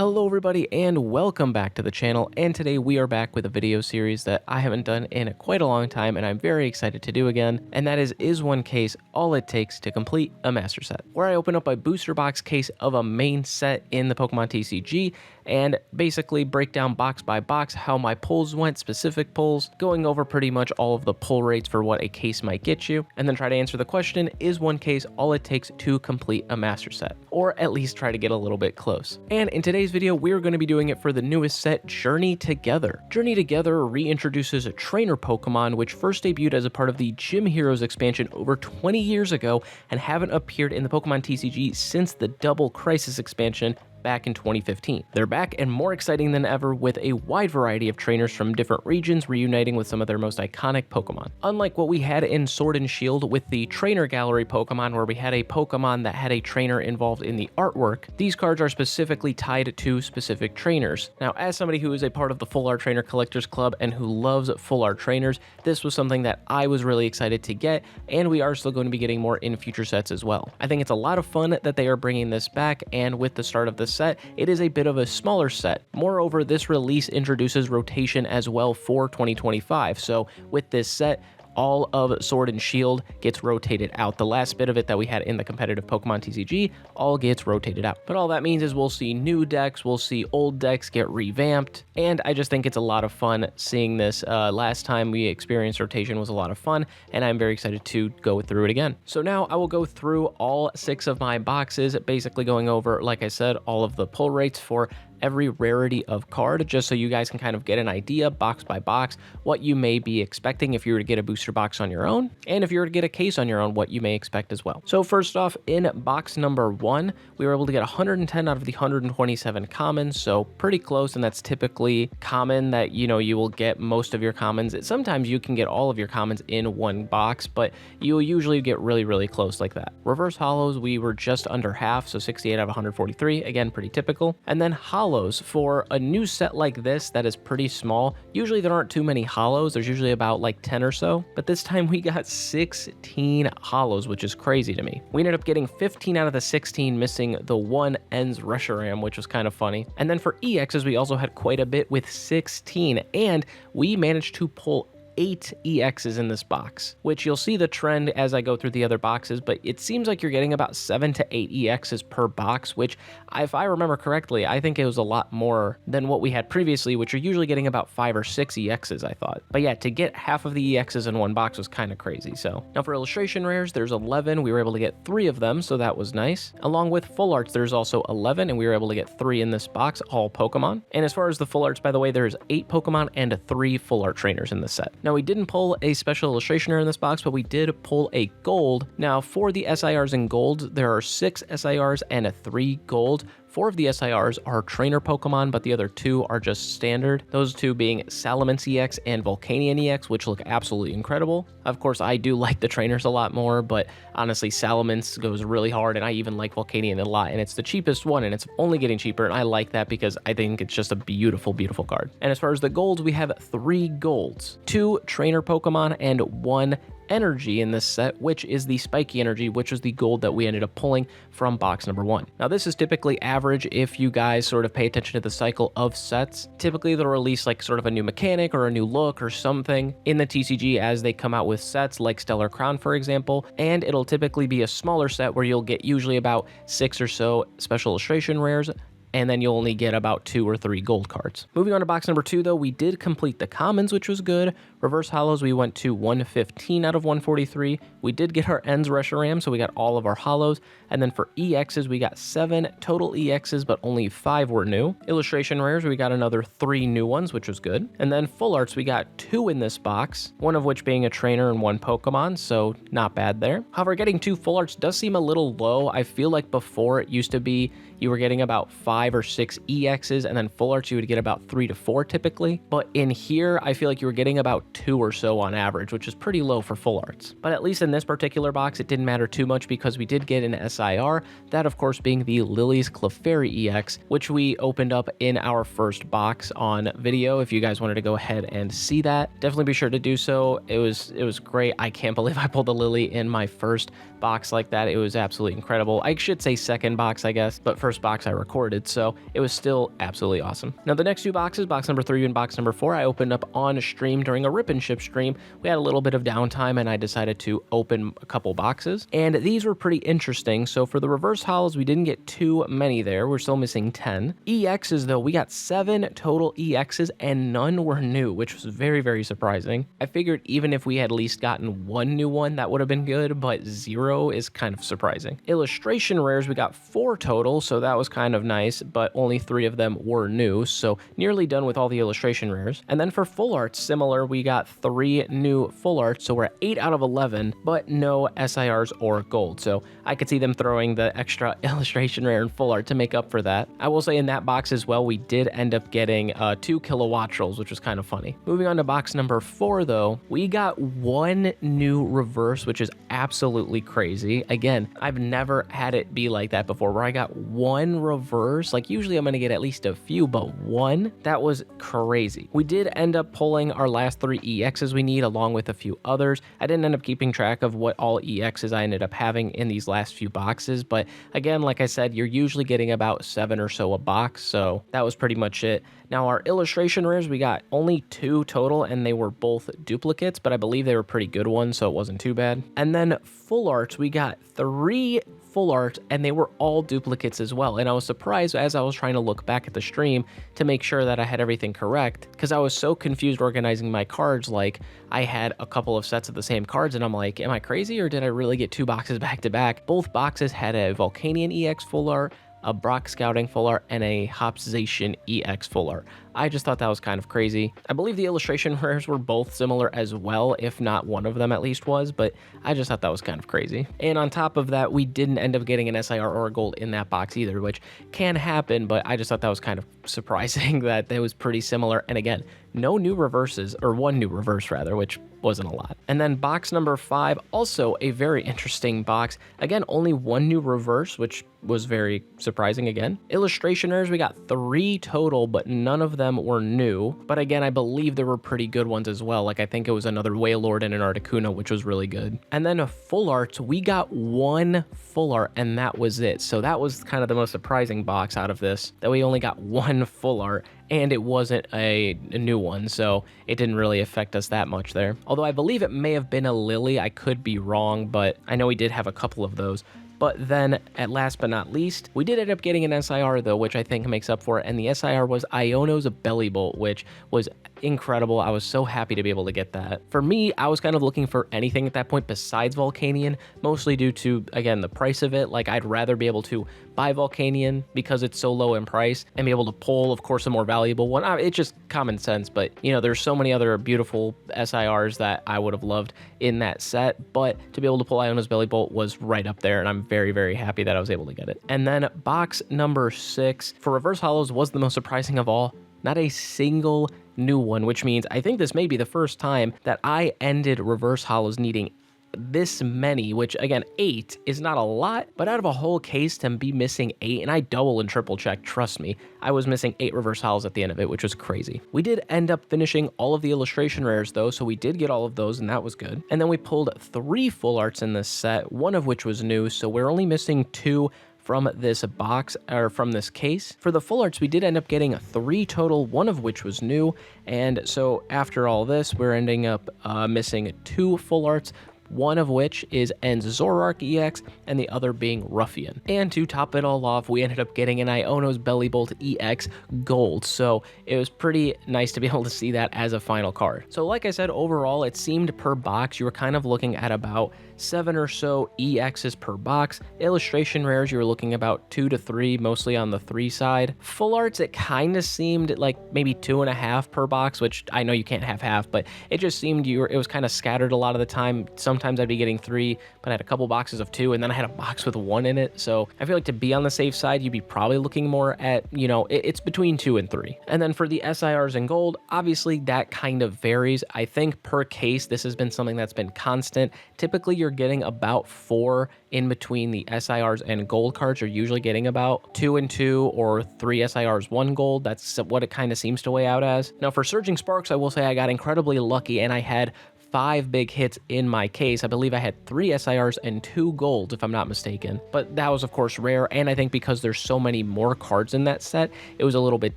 Hello everybody and welcome back to the channel, and today we are back with a video series that I haven't done in quite a long time and I'm very excited to do again, and that is one case all it takes to complete a master set, where I open up a booster box case of a main set in the Pokemon TCG and basically break down box by box how my pulls went, specific pulls, going over pretty much all of the pull rates for what a case might get you, and then try to answer the question, is one case all it takes to complete a master set, or at least try to get a little bit close. And in today's video, we're going to be doing it for the newest set, Journey Together. Journey Together reintroduces a trainer Pokemon which first debuted as a part of the Gym Heroes expansion over 20 years ago and haven't appeared in the Pokemon TCG since the Double Crisis expansion back in 2015. They're back and more exciting than ever with a wide variety of trainers from different regions reuniting with some of their most iconic Pokemon. Unlike what we had in Sword and Shield with the Trainer Gallery Pokemon, where we had a Pokemon that had a trainer involved in the artwork, these cards are specifically tied to specific trainers. Now, as somebody who is a part of the Full Art Trainer Collectors Club and who loves full art trainers, this was something that I was really excited to get, and we are still going to be getting more in future sets as well. I think it's a lot of fun that they are bringing this back, and with the start of this set, it is a bit of a smaller set. Moreover, this release introduces rotation as well for 2025. So with this set, all of Sword and Shield gets rotated out. The last bit of it that we had in the competitive Pokemon TCG all gets rotated out. But all that means is we'll see new decks, we'll see old decks get revamped, and I just think it's a lot of fun seeing this. Last time we experienced rotation was a lot of fun, and I'm very excited to go through it again. So now I will go through all 6 of my boxes, basically going over, like I said, all of the pull rates for every rarity of card, just so you guys can kind of get an idea box by box what you may be expecting if you were to get a booster box on your own, and if you were to get a case on your own, what you may expect as well. So first off, in box number 1, we were able to get 110 out of the 127 commons, so pretty close, and that's typically common that, you know, you will get most of your commons. Sometimes you can get all of your commons in one box, but you'll usually get really close like that. Reverse holos, we were just under half, so 68 out of 143, again, pretty typical. And then holos, for a new set like this that is pretty small, usually there aren't too many holos, there's usually about like 10 or so, but this time we got 16 holos, which is crazy to me. We ended up getting 15 out of the 16, missing the one Ends Reshiram, which was kind of funny. And then for EXs, we also had quite a bit with 16, and we managed to pull 8 EXs in this box, which you'll see the trend as I go through the other boxes, but it seems like you're getting about 7 to 8 EXs per box, which, if I remember correctly, I think it was a lot more than what we had previously, which are usually getting about 5 or 6 EXs, I thought. But yeah, to get half of the EXs in one box was kind of crazy. So now for illustration rares, there's 11. We were able to get 3 of them, so that was nice. Along with full arts, there's also 11, and we were able to get 3 in this box, all Pokemon. And as far as the full arts, by the way, there's 8 Pokemon and 3 full art trainers in this set. Now, we didn't pull a special illustration in this box, but we did pull a gold. Now, for the SIRs in gold, there are 6 SIRs and 3 gold. 4 of the SIRs are trainer Pokemon, but the other 2 are just standard. Those 2 being Salamence EX and Volcanion EX, which look absolutely incredible. Of course, I do like the trainers a lot more, but honestly, Salamence goes really hard, and I even like Volcanion a lot, and it's the cheapest one, and it's only getting cheaper, and I like that because I think it's just a beautiful card. And as far as the golds, we have 3 golds, 2 trainer Pokemon, and 1 energy in this set, which is the Spiky Energy, which is the gold that we ended up pulling from box number 1. Now, this is typically average if you guys sort of pay attention to the cycle of sets. Typically, they'll release like sort of a new mechanic or a new look or something in the TCG as they come out with sets, like Stellar Crown, for example, and it'll typically be a smaller set where you'll get usually about 6 or so special illustration rares, and then you'll only get about 2 or 3 gold cards. Moving on to box number 2, though, we did complete the commons, which was good. Reverse holos, we went to 115 out of 143. We did get our Ends Reshiram, so we got all of our holos. And then for EXs, we got 7 total EXs, but only 5 were new. Illustration rares, we got another 3 new ones, which was good. And then full arts, we got 2 in this box, one of which being a trainer and 1 Pokemon, so not bad there. However, getting 2 full arts does seem a little low. I feel like before it used to be you were getting about 5 or 6 EXs, and then full arts you would get about 3 to 4 typically. But in here, I feel like you were getting about 2 or so on average, which is pretty low for full arts. But at least in this particular box, it didn't matter too much because we did get an SIR, that of course being the Lily's Clefairy EX, which we opened up in our first box on video. If you guys wanted to go ahead and see that, definitely be sure to do so. It was great. I can't believe I pulled the Lily in my first box like that. It was absolutely incredible. I should say second box, I guess, but first box I recorded, so it was still absolutely awesome. Now the next two boxes, box number 3 and box number 4, I opened up on stream during a rip and ship stream. We had a little bit of downtime and I decided to open a couple boxes, and these were pretty interesting. So for the reverse holos, we didn't get too many there. We're still missing 10. EXs though, we got 7 total EXs and none were new, which was very surprising. I figured even if we had at least gotten one new one, that would have been good, but 0 is kind of surprising. Illustration rares, we got 4 total, so that was kind of nice, but only 3 of them were new, so nearly done with all the illustration rares. And then for full arts, similar, we got 3 new full arts, so we're at 8 out of 11, but no SIRs or gold, so I could see them throwing the extra illustration rare and full art to make up for that. I will say in that box as well, we did end up getting 2 Kilowattrels, which was kind of funny. Moving on to box number 4 though, we got 1 new reverse, which is absolutely crazy. Again, I've never had it be like that before, where I got 1 reverse. Like usually I'm gonna get at least a few, but 1, that was crazy. We did end up pulling our last 3 EXs we need, along with a few others. I didn't end up keeping track of what all EXs I ended up having in these last few boxes, but again, like I said, you're usually getting about 7 or so a box, so that was pretty much it. Now our illustration rares, we got only 2 total, and they were both duplicates, but I believe they were pretty good ones, so it wasn't too bad. And then full arts, we got 3 full art, and they were all duplicates as well. And I was surprised as I was trying to look back at the stream to make sure that I had everything correct, because I was so confused organizing my cards. Like I had a couple of sets of the same cards, and I'm like, am I crazy, or did I really get 2 boxes back to back? Both boxes had a Volcanion EX full art, a Brock Scouting full art, and a Hopzation EX full art. I just thought that was kind of crazy. I believe the illustration rares were both similar as well, if not one of them at least was, but I just thought that was kind of crazy. And on top of that, we didn't end up getting an SIR or a gold in that box either, which can happen, but I just thought that was kind of surprising that they was pretty similar. And again, no new reverses, or 1 new reverse rather, which wasn't a lot. And then box number 5, also a very interesting box. Again, only 1 new reverse, which was very surprising again. Illustration rares, we got 3 total, but none of them were new. But again, I believe there were pretty good ones as well. Like I think it was another Wailord and an Articuno, which was really good. And then a full arts, we got 1 full art, and that was it. So that was kind of the most surprising box out of this, that we only got 1 full art, and it wasn't a new one, so it didn't really affect us that much there. Although I believe it may have been a Lily, I could be wrong, but I know we did have a couple of those. But then, at last but not least, we did end up getting an SIR though, which I think makes up for it, and the SIR was Iono's Bellibolt, which was incredible. I was so happy to be able to get that. For me, I was kind of looking for anything at that point besides Volcanion, mostly due to, again, the price of it. Like, I'd rather be able to buy Volcanion because it's so low in price, and be able to pull, of course, a more valuable one. It's just common sense, but, you know, there's so many other beautiful SIRs that I would have loved in that set, but to be able to pull Iono's Bellibolt was right up there, and I'm very happy that I was able to get it. And then box number 6 for reverse holos was the most surprising of all. Not a single new one, which means I think this may be the first time that I ended reverse holos needing this many, which again, 8 is not a lot, but out of a whole case to be missing 8, and I double and triple checked, trust me, I was missing 8 reverse holos at the end of it, which was crazy. We did end up finishing all of the illustration rares though, so we did get all of those, and that was good. And then we pulled 3 full arts in this set, one of which was new, so we're only missing 2 from this box, or from this case. For the full arts, we did end up getting 3 total, one of which was new, and so after all this, we're ending up missing 2 full arts, one of which is En's Zoroark EX, and the other being Ruffian. And to top it all off, we ended up getting an Iono's Bellibolt EX Gold, so it was pretty nice to be able to see that as a final card. So like I said, overall, it seemed per box, you were kind of looking at about 7 or so EXs per box. Illustration rares, you were looking about 2 to 3, mostly on the 3 side. Full arts, it kind of seemed like maybe 2.5 per box, which I know you can't have half, but it just seemed it was kind of scattered a lot of the time. Sometimes I'd be getting 3, but I had a couple boxes of 2, and then I had a box with 1 in it. So I feel like to be on the safe side, you'd be probably looking more at, you know, it's between 2 and 3. And then for the SIRs and gold, obviously that kind of varies. I think per case, this has been something that's been constant. Typically, you're getting about 4 in between the SIRs and gold cards. You're usually getting about 2 and 2 or 3 SIRs, 1 gold. That's what it kind of seems to weigh out as. Now for Surging Sparks, I will say I got incredibly lucky, and I had 5 big hits in my case. I believe I had 3 SIRs and 2 golds, if I'm not mistaken. But that was, of course, rare, and I think because there's so many more cards in that set, it was a little bit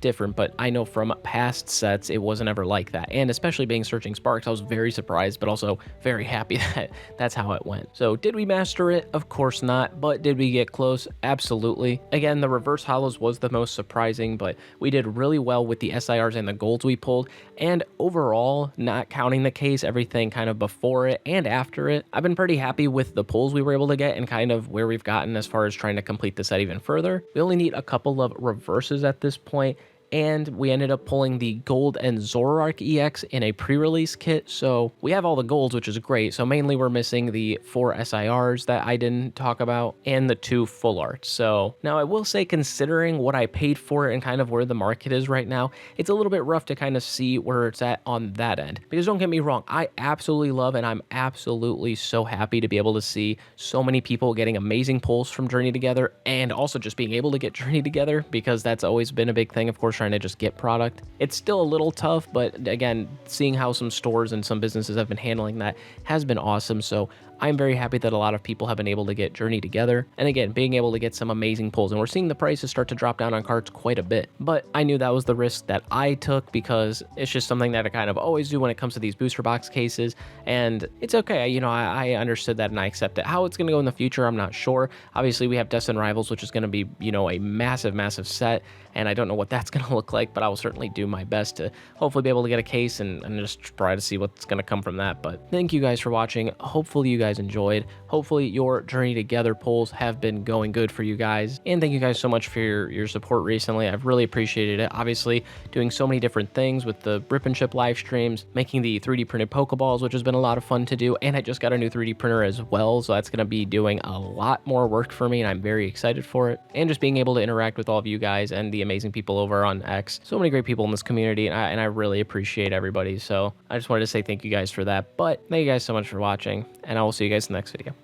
different. But I know from past sets, it wasn't ever like that. And especially being Searching Sparks, I was very surprised, but also very happy that that's how it went. So did we master it? Of course not. But did we get close? Absolutely. Again, the reverse holos was the most surprising, but we did really well with the SIRs and the golds we pulled. And overall, not counting the case, everything kind of before it and after it, I've been pretty happy with the pulls we were able to get and kind of where we've gotten as far as trying to complete the set even further. We only need a couple of reverses at this point, and we ended up pulling the gold and Zoroark EX in a pre-release kit, so we have all the golds, which is great. So mainly we're missing the 4 SIRs that I didn't talk about and the 2 full arts. So now I will say, considering what I paid for it and kind of where the market is right now, it's a little bit rough to kind of see where it's at on that end. Because don't get me wrong, I absolutely love and I'm absolutely so happy to be able to see so many people getting amazing pulls from Journey Together, and also just being able to get Journey Together, because that's always been a big thing, of course, trying to just get product. It's still a little tough, but again, seeing how some stores and some businesses have been handling that has been awesome. So I'm very happy that a lot of people have been able to get Journey Together, and again, being able to get some amazing pulls. And we're seeing the prices start to drop down on cards quite a bit, but I knew that was the risk that I took, because it's just something that I kind of always do when it comes to these booster box cases, and it's okay. You know, I understood that and I accept it. How it's going to go in the future, I'm not sure. Obviously, we have Destined Rivals, which is going to be, you know, a massive set, and I don't know what that's going to look like, but I will certainly do my best to hopefully be able to get a case and just try to see what's going to come from that. But thank you guys for watching. Hopefully you guys enjoyed. Hopefully your Journey Together pulls have been going good for you guys, and thank you guys so much for your support recently. I've really appreciated it. Obviously, doing so many different things with the Rip and Chip live streams, making the 3D printed Pokeballs, which has been a lot of fun to do, and I just got a new 3D printer as well, so that's going to be doing a lot more work for me, and I'm very excited for it. And just being able to interact with all of you guys and the amazing people over on X. So many great people in this community, and I really appreciate everybody. So I just wanted to say thank you guys for that. But thank you guys so much for watching, and I will see you guys in the next video.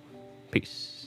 Peace.